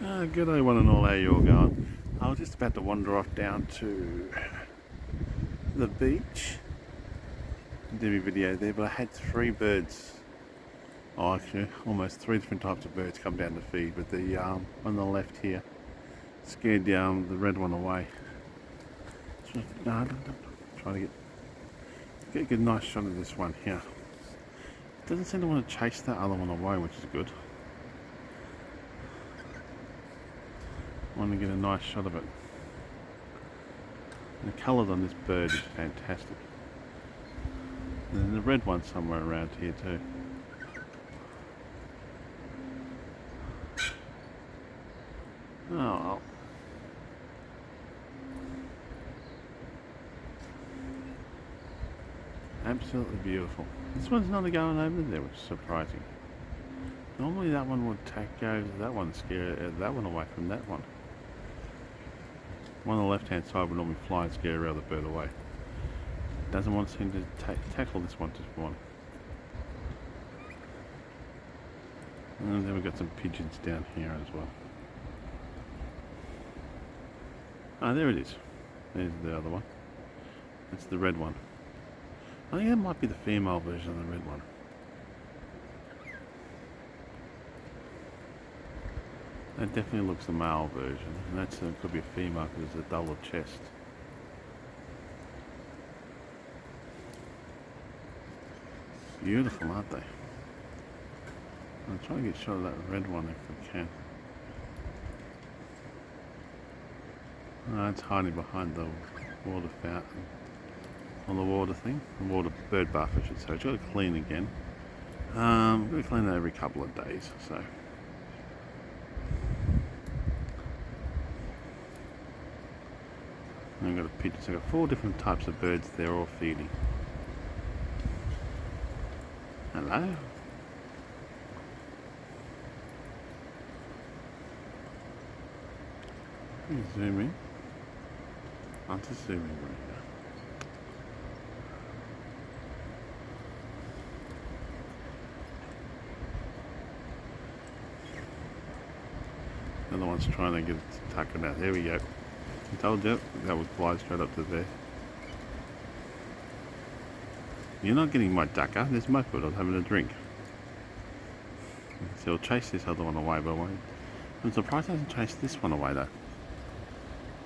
Good day one and all, how you all going? I was just about to wander off down to the beach and do my video there, but I had three birds, actually almost three different types of birds come down to feed, but the one on the left here scared the red one away. So, no, trying to get a good nice shot of this one here. It doesn't seem to want to chase that other one away, which is good. I want to get a nice shot of it. And the colours on this bird is fantastic. And then the red one somewhere around here too. Oh well. Absolutely beautiful. This one's not going over there, which is surprising. Normally that one would go to that one, scare that one away from that one. One on the left hand side would normally fly and scare the other bird away. Doesn't want to seem to tackle this one this morning. And then we've got some pigeons down here as well. Ah, there it is. There's the other one. That's the red one. I think that might be the female version of the red one. That definitely looks the male version, and that's could be a female because it's a double chest. Beautiful, aren't they? I'll try to get a shot of that red one if I can. It's hiding behind the water fountain, on the water thing, the water bird bath I should say. It's got to clean again. Got to clean that every couple of days, so. I've got a pigeon, so I've got 4 different types of birds, they're all feeding. Hello? Can you zoom in? I'll just zoom in right now. The other one's trying to get it to tuck it out. There we go. I told you that would fly straight up to there. You're not getting my ducker. There's my foot. I was having a drink. So he'll chase this other one away, but I won't. I'm surprised he hasn't chased this one away though,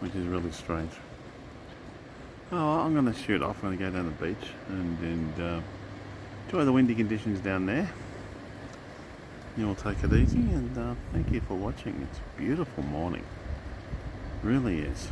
which is really strange. Oh, I'm going to shoot off. I'm going to go down the beach and enjoy the windy conditions down there. You all take it easy, and thank you for watching. It's a beautiful morning. Really is.